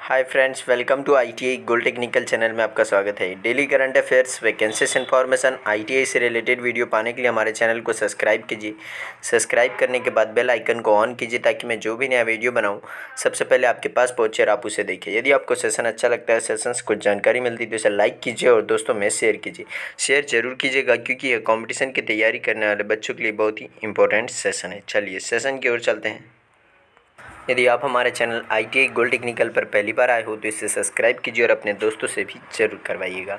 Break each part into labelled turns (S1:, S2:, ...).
S1: Hi friends, welcome to ITI gold technical channel में आपका स्वागत है। Daily current affairs, vacancies information, ITI से रिलेटेड वीडियो पाने के लिए हमारे चैनल को सब्सक्राइब कीजिए। सब्सक्राइब करने के बाद बेल आइकन को ऑन कीजिए ताकि मैं जो भी नया वीडियो बनाऊं सबसे पहले आपके पास पहुंचे और आप उसे देखिए। यदि आपको सेशन अच्छा लगता है, सेशन से कुछ जानकारी मिलती है तो इसे लाइक कीजिए और दोस्तों में शेयर कीजिए। शेयर जरूर कीजिएगा क्योंकि यह कॉम्पिटिशन की तैयारी करने वाले बच्चों के लिए बहुत ही इंपॉर्टेंट सेशन है। चलिए सेशन की ओर चलते हैं। यदि आप हमारे चैनल आईटीआई गोल्ड टेक्निकल पर पहली बार आए हो तो इसे सब्सक्राइब कीजिए और अपने दोस्तों से भी ज़रूर करवाइएगा।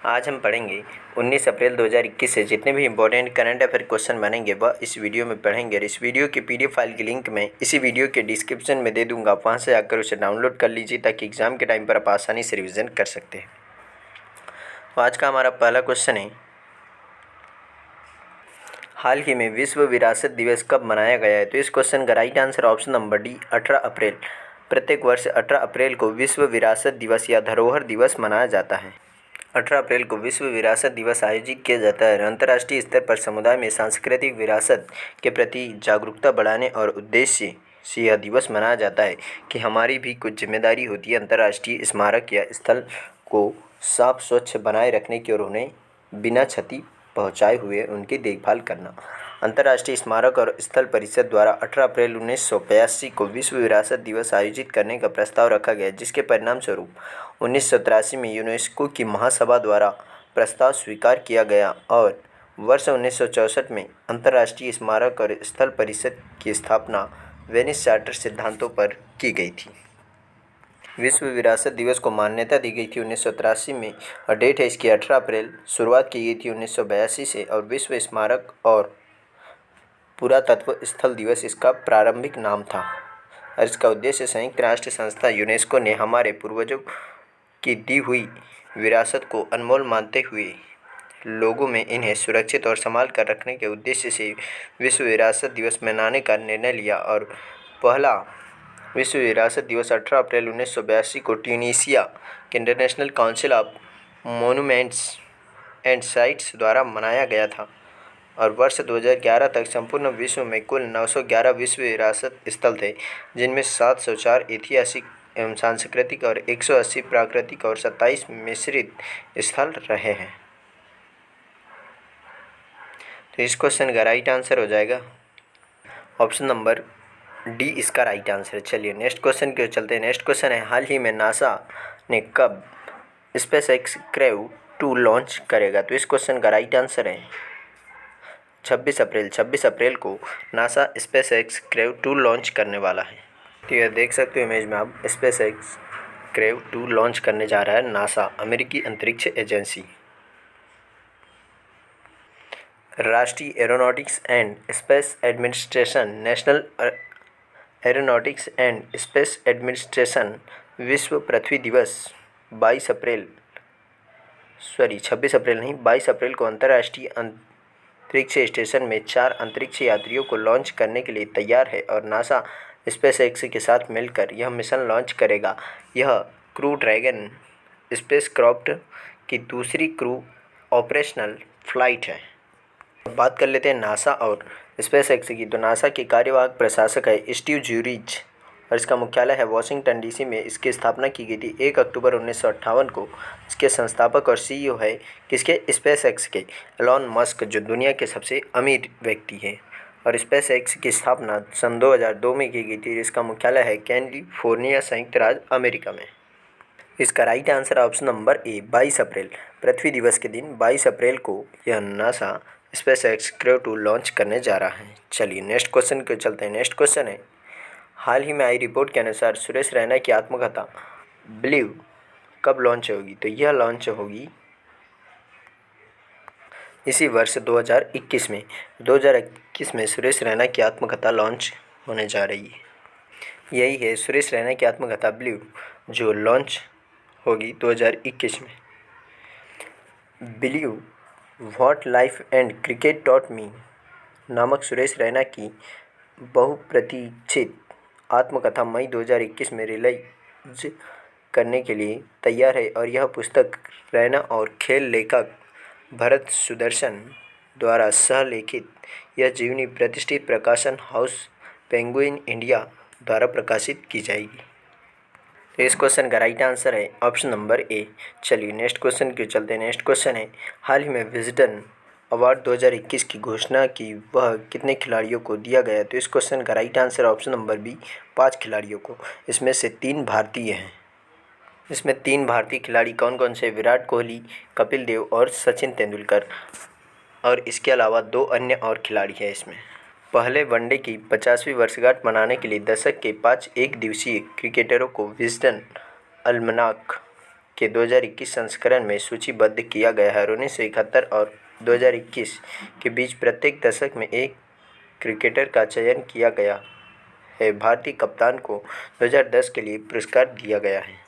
S1: आज हम पढ़ेंगे 19 अप्रैल 2021 से जितने भी इंपॉर्टेंट करंट अफेयर क्वेश्चन बनेंगे वह इस वीडियो में पढ़ेंगे और इस वीडियो की पीडीएफ फाइल की लिंक मैं इसी वीडियो के डिस्क्रिप्शन में दे दूँगा। आप वहाँ से आकर उसे डाउनलोड कर लीजिए ताकि एग्ज़ाम के टाइम पर आप आसानी से रिविज़न कर सकते हैं। तो आज का हमारा पहला क्वेश्चन है, हाल ही में विश्व विरासत दिवस कब मनाया गया है? तो इस क्वेश्चन का right answer option number D 18 अप्रैल। प्रत्येक वर्ष 18 अप्रैल को विश्व विरासत दिवस या धरोहर दिवस मनाया जाता है। 18 अप्रैल को विश्व विरासत दिवस आयोजित किया जाता है। अंतर्राष्ट्रीय स्तर पर समुदाय में सांस्कृतिक विरासत के प्रति जागरूकता बढ़ाने और उद्देश्य से यह दिवस मनाया जाता है कि हमारी भी कुछ जिम्मेदारी होती है अंतर्राष्ट्रीय स्मारक या स्थल को साफ स्वच्छ बनाए रखने की और उन्हें बिना क्षति पहुंचाए हुए उनकी देखभाल करना। अंतर्राष्ट्रीय स्मारक और स्थल परिषद द्वारा 18 अप्रैल 1982 को विश्व विरासत दिवस आयोजित करने का प्रस्ताव रखा गया, जिसके परिणाम स्वरूप 1983 में यूनेस्को की महासभा द्वारा प्रस्ताव स्वीकार किया गया और वर्ष 1964 में अंतर्राष्ट्रीय स्मारक और स्थल परिषद की स्थापना वेनिस चार्टर सिद्धांतों पर की गई थी। विश्व विरासत दिवस को मान्यता दी गई थी 1983 में और डेट है इसकी 18 अप्रैल। शुरुआत की गई थी 1982 से और विश्व स्मारक और पुरातत्व स्थल दिवस इसका प्रारंभिक नाम था और इसका उद्देश्य संयुक्त राष्ट्र संस्था यूनेस्को ने हमारे पूर्वजों की दी हुई विरासत को अनमोल मानते हुए लोगों में इन्हें सुरक्षित और संभाल कर रखने के उद्देश्य से विश्व विरासत दिवस मनाने का निर्णय लिया और पहला विश्व विरासत दिवस 18 अप्रैल 1982 को ट्यूनीशिया के international council of monuments and sites द्वारा मनाया गया था और वर्ष 2011 तक संपूर्ण विश्व में कुल 911 विश्व विरासत स्थल थे, जिनमें 704 ऐतिहासिक एवं सांस्कृतिक और 180 प्राकृतिक और 27 मिश्रित स्थल रहे हैं। तो इस क्वेश्चन का राइट आंसर हो जाएगा ऑप्शन नंबर डी, इसका राइट आंसर है। चलिए नेक्स्ट क्वेश्चन की ओर चलते हैं। नेक्स्ट क्वेश्चन है, हाल ही में नासा ने कब स्पेसएक्स क्रेव 2 लॉन्च करेगा? तो इस क्वेश्चन का राइट आंसर है 26 अप्रैल। 26 अप्रैल को नासा स्पेसएक्स क्रेव 2 लॉन्च करने वाला है। तो यह देख सकते हो इमेज में आप, स्पेसएक्स क्रेव 2 लॉन्च करने जा रहा है नासा, अमेरिकी अंतरिक्ष एजेंसी। राष्ट्रीय aeronautics and space administration, national aeronautics and space administration विश्व पृथ्वी दिवस 22 अप्रैल नहीं, 22 अप्रैल को अंतर्राष्ट्रीय अंतरिक्ष स्टेशन में 4 अंतरिक्ष यात्रियों को लॉन्च करने के लिए तैयार है और नासा स्पेसएक्स के साथ मिलकर यह मिशन लॉन्च करेगा। यह क्रू ड्रैगन स्पेसक्राफ्ट की दूसरी क्रू ऑपरेशनल फ्लाइट है। बात कर लेते हैं नासा और स्पेसएक्स की। तो नासा के कार्यवाहक प्रशासक है स्टीव ज्यूरिच और इसका मुख्यालय है वाशिंगटन डीसी में। इसकी स्थापना की गई थी 1 अक्टूबर 1958 को। इसके संस्थापक और सीईओ है किसके? स्पेसएक्स के एलॉन मस्क, जो दुनिया के सबसे अमीर व्यक्ति हैं। और स्पेसएक्स की स्थापना सन 2002 में की गई थी। इसका मुख्यालय है कैलिफोर्निया, संयुक्त राज्य अमेरिका में। इसका right answer option number A 22 अप्रैल। पृथ्वी दिवस के दिन 22 अप्रैल को यह नासा स्पेसएक्स क्रेव 2 लॉन्च करने जा रहा है। चलिए नेक्स्ट क्वेश्चन को चलते हैं। नेक्स्ट क्वेश्चन है, हाल ही में आई रिपोर्ट के अनुसार सुरेश रैना की आत्मकथा बिलीव कब लॉन्च होगी? तो यह लॉन्च होगी इसी वर्ष 2021 में। 2021 में सुरेश रैना की आत्मकथा लॉन्च होने जा रही है। यही है सुरेश रैना की आत्मकथा बिलीव, जो लॉन्च होगी 2021 में। Believe what life and cricket taught me नामक सुरेश रैना की बहुप्रतीक्षित आत्मकथा मई 2021 में रिलीज करने के लिए तैयार है और यह पुस्तक रैना और खेल लेखक भरत सुदर्शन द्वारा सह-लिखित यह जीवनी प्रतिष्ठित प्रकाशन हाउस पेंगुइन इंडिया द्वारा प्रकाशित की जाएगी। तो इस क्वेश्चन का राइट आंसर है ऑप्शन नंबर ए। चलिए नेक्स्ट क्वेश्चन की चलते हैं। नेक्स्ट क्वेश्चन है, हाल ही में विजडन अवार्ड 2021 की घोषणा की वह कितने खिलाड़ियों को दिया गया? तो इस क्वेश्चन का right answer option number B, 5 खिलाड़ियों को। इसमें से 3 भारतीय हैं। इसमें 3 भारतीय खिलाड़ी कौन कौन से? विराट कोहली, कपिल देव और सचिन तेंदुलकर। और इसके अलावा 2 अन्य और खिलाड़ी हैं इसमें। पहले वनडे की 50वीं वर्षगांठ मनाने के लिए दशक के 5 एक दिवसीय क्रिकेटरों को विजडन अल्मनाक के 2021 संस्करण में सूचीबद्ध किया गया है और 1971 और 2021 के बीच प्रत्येक दशक में एक क्रिकेटर का चयन किया गया है। भारतीय कप्तान को 2010 के लिए पुरस्कार दिया गया है।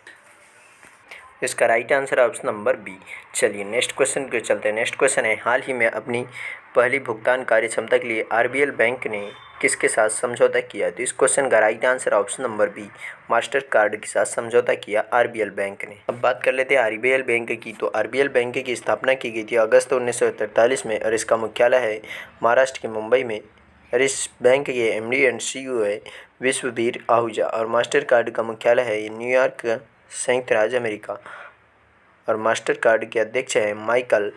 S1: इसका right answer option number B. चलिए नेक्स्ट क्वेश्चन पे चलते हैं। नेक्स्ट क्वेश्चन है, हाल ही में अपनी पहली भुगतान कार्यक्षमता के लिए आरबीएल बैंक ने किसके साथ समझौता किया? तो इस क्वेश्चन का right answer option number B, Mastercard के साथ समझौता किया आरबीएल बैंक ने। अब बात कर लेते हैं आरबीएल बैंक की। तो आरबीएल बैंक की स्थापना की गई थी अगस्त 1943 में और इसका मुख्यालय है महाराष्ट्र के मुंबई में। और इस बैंक के एमडी एंड सीईओ है विश्ववीर आहूजा और मास्टर कार्ड का मुख्यालय है न्यूयॉर्क, संयुक्त राज्य अमेरिका। और मास्टर कार्ड के अध्यक्ष हैं माइकल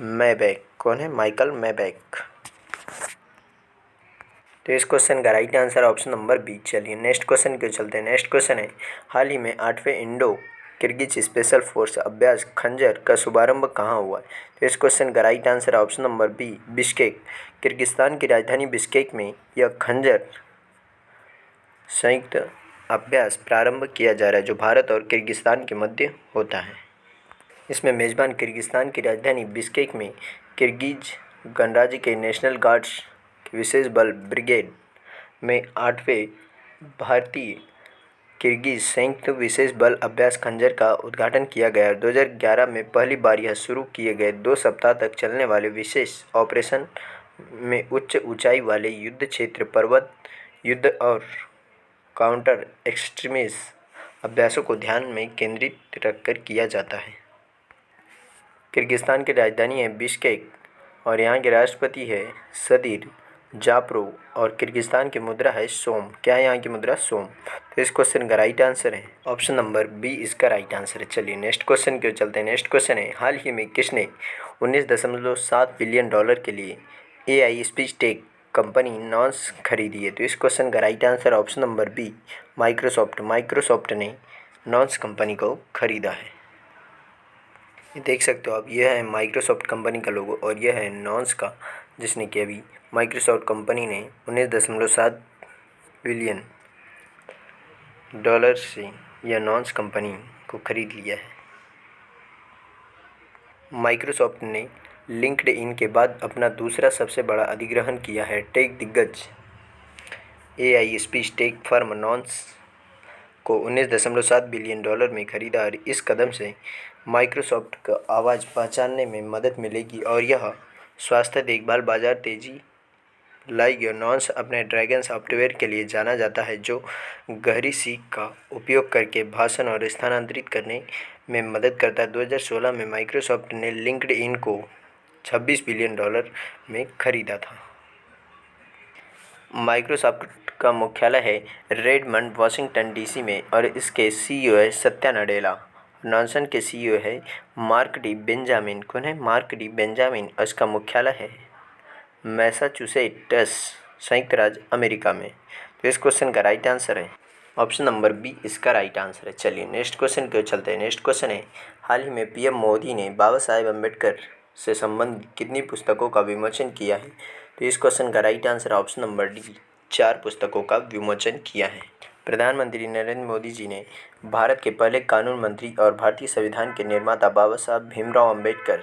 S1: मैबैक। कौन है? Michael Miebach. तो इस क्वेश्चन का right answer option number B. चलिए नेक्स्ट क्वेश्चन के चलते हैं। नेक्स्ट क्वेश्चन है, हाल ही में 8वें इंडो किर्गिज स्पेशल फोर्स अभ्यास खंजर का शुभारंभ कहाँ हुआ है? तो इस क्वेश्चन का right answer option number B, Bishkek. Kyrgyzstan की राजधानी बिश्केक में यह खंजर संयुक्त अभ्यास प्रारंभ किया जा रहा है जो भारत और किर्गिस्तान के मध्य होता है। इसमें मेज़बान किर्गिस्तान की राजधानी बिश्केक में किर्गिज गणराज्य के नेशनल गार्ड्स की विशेष बल ब्रिगेड में 8वें भारतीय किर्गिज संयुक्त विशेष बल अभ्यास खंजर का उद्घाटन किया गया। 2011 में पहली बार यह शुरू किए गए 2 सप्ताह तक चलने वाले विशेष ऑपरेशन में उच्च ऊंचाई वाले युद्ध क्षेत्र, पर्वत युद्ध और काउंटर एक्सट्रीमिस्ट अभ्यासों को ध्यान में केंद्रित रखकर किया जाता है। किर्गिस्तान की राजधानी है बिश्केक और यहाँ के राष्ट्रपति है सदीर जापरोव और किर्गिस्तान की मुद्रा है सोम। क्या है यहाँ की मुद्रा? सोम। तो इस क्वेश्चन का राइट आंसर है ऑप्शन नंबर बी, इसका राइट आंसर है। चलिए नेक्स्ट क्वेश्चन की ओर चलते हैं। नेक्स्ट क्वेश्चन है, हाल ही में किसने 19.7 बिलियन डॉलर के लिए AI speech tech company Nuance खरीदी है? तो इस क्वेश्चन का right answer option number B, Microsoft. Microsoft ने नॉन्स कंपनी को खरीदा है। ये देख सकते हो आप, यह है माइक्रोसॉफ्ट कंपनी का लोगो और यह है नॉन्स का, जिसने कि अभी माइक्रोसॉफ्ट कंपनी ने 19.7 बिलियन डॉलर से यह नॉन्स कंपनी को खरीद लिया है। माइक्रोसॉफ्ट ने लिंक्डइन के बाद अपना दूसरा सबसे बड़ा अधिग्रहण किया है। टेक दिग्गज एआई स्पीच टेक फर्म नॉन्स को 19.7 बिलियन डॉलर में खरीदा और इस कदम से माइक्रोसॉफ्ट को आवाज़ पहचानने में मदद मिलेगी और यह स्वास्थ्य देखभाल बाजार तेजी लाएगी। नॉन्स अपने ड्रैगन सॉफ्टवेयर के लिए जाना जाता है जो गहरी सीख का उपयोग करके भाषण और स्थानांतरित करने में मदद करता है। 2016 में माइक्रोसॉफ्ट ने लिंक्डइन को 26 बिलियन डॉलर में खरीदा था। माइक्रोसॉफ्ट का मुख्यालय है रेडमंड, वाशिंगटन डीसी में और इसके सीईओ है सत्या नडेला। नॉन्सन के सीईओ है मार्क डी बेंजामिन। कौन है? Mark D Benjamin. और इसका मुख्यालय है मैसाचुसेट्स, संयुक्त राज्य अमेरिका में। तो इस क्वेश्चन का राइट आंसर है ऑप्शन नंबर बी, इसका राइट आंसर है। चलिए नेक्स्ट क्वेश्चन की ओर चलते हैं। नेक्स्ट क्वेश्चन है, हाल ही में पीएम मोदी ने बाबा साहेब अम्बेडकर से संबंधित कितनी पुस्तकों का विमोचन किया है? तो इस क्वेश्चन का right answer option number D, 4 पुस्तकों का विमोचन किया है। प्रधानमंत्री नरेंद्र मोदी जी ने भारत के पहले कानून मंत्री और भारतीय संविधान के निर्माता बाबा साहब भीमराव अम्बेडकर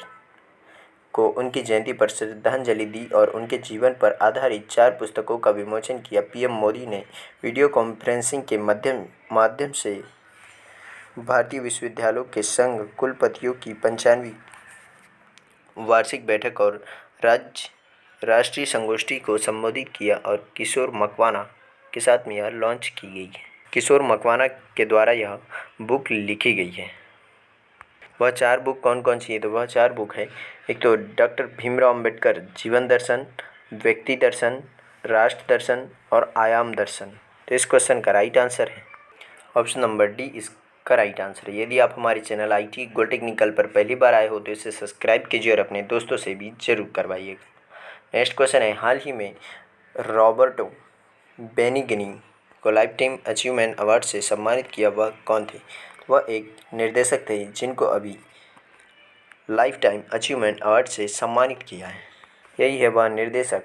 S1: को उनकी जयंती पर श्रद्धांजलि दी और उनके जीवन पर आधारित 4 पुस्तकों का विमोचन किया। पीएम मोदी ने वीडियो कॉन्फ्रेंसिंग के माध्यम से भारतीय विश्वविद्यालयों के संघ कुलपतियों की 95वीं वार्षिक बैठक और राष्ट्रीय संगोष्ठी को संबोधित किया और किशोर मकवाना के साथ में यह लॉन्च की गई है। किशोर मकवाना के द्वारा यह बुक लिखी गई है। वह 4 बुक कौन कौन सी है? तो वह 4 बुक है, एक तो डॉक्टर भीमराव अम्बेडकर जीवन दर्शन, व्यक्ति दर्शन, राष्ट्र दर्शन और आयाम दर्शन। तो इस क्वेश्चन का राइट आंसर है ऑप्शन नंबर डी, इस का राइट आंसर है। यदि आप हमारे चैनल IT गो टेक्निकल पर पहली बार आए हो तो इसे सब्सक्राइब कीजिए और अपने दोस्तों से भी ज़रूर करवाइएगा। नेक्स्ट क्वेश्चन है, हाल ही में रॉबर्टो बेनिगनी को लाइफ टाइम अचीवमेंट अवार्ड से सम्मानित किया वह कौन थे? वह एक निर्देशक थे जिनको अभी लाइफ टाइम अचीवमेंट अवार्ड से सम्मानित किया है। यही है वह निर्देशक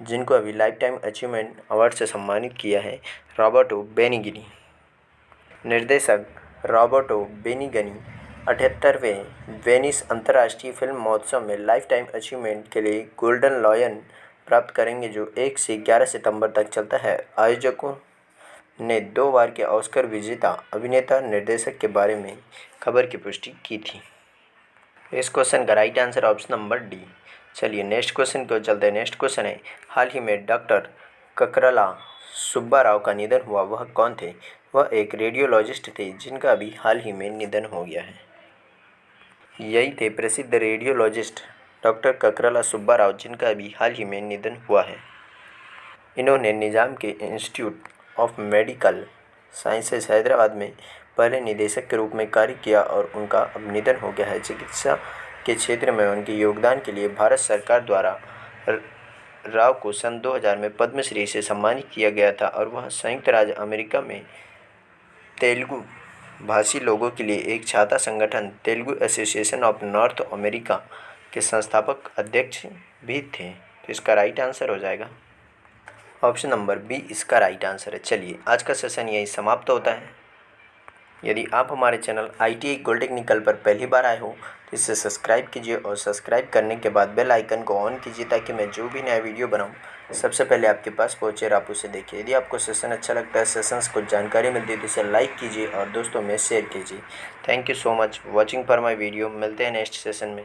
S1: जिनको अभी लाइफ टाइम अचीवमेंट अवार्ड से सम्मानित किया है, रॉबर्टो बेनिगनी। निर्देशक रॉबर्टो बेनिगनी 78वें वेनिस अंतर्राष्ट्रीय फिल्म महोत्सव में लाइफ टाइम अचीवमेंट के लिए गोल्डन लॉयन प्राप्त करेंगे, जो 1 से 11 सितंबर तक चलता है। आयोजकों ने 2 बार के ऑस्कर विजेता अभिनेता निर्देशक के बारे में खबर की पुष्टि की थी। इस क्वेश्चन का right answer option number D. चलिए नेक्स्ट क्वेश्चन को चलते हैं। नेक्स्ट क्वेश्चन है, हाल ही में डॉक्टर ककरला सुब्बा राव का निधन हुआ, वह कौन थे? वह एक रेडियोलॉजिस्ट थे जिनका अभी हाल ही में निधन हो गया है। यही थे प्रसिद्ध रेडियोलॉजिस्ट डॉक्टर ककरला सुब्बा राव जिनका अभी हाल ही में निधन हुआ है। इन्होंने निजाम के institute of medical sciences Hyderabad में पहले निदेशक के रूप में कार्य किया और उनका अब निधन हो गया है। चिकित्सा के क्षेत्र में उनके योगदान के लिए भारत सरकार द्वारा राव को सन 2000 में पद्मश्री से सम्मानित किया गया था और वह संयुक्त राज्य अमेरिका में तेलुगु भाषी लोगों के लिए एक छात्र संगठन Telugu association of north America के संस्थापक अध्यक्ष भी थे। तो इसका राइट आंसर हो जाएगा ऑप्शन नंबर बी, इसका राइट आंसर है। चलिए आज का सेशन यही समाप्त होता है। यदि आप हमारे चैनल ITI गो टेक्निकल पर पहली बार आए हो तो इसे सब्सक्राइब कीजिए और सब्सक्राइब करने के बाद बेल आइकन को ऑन कीजिए ताकि मैं जो भी नया वीडियो बनाऊं सबसे पहले आपके पास पहुंचे और आप उसे देखिए। यदि आपको सेशन अच्छा लगता है, सेशंस को जानकारी मिलती है तो इसे लाइक कीजिए और दोस्तों में शेयर कीजिए। Thank you so much watching for my video. मिलते हैं नेक्स्ट सेशन में।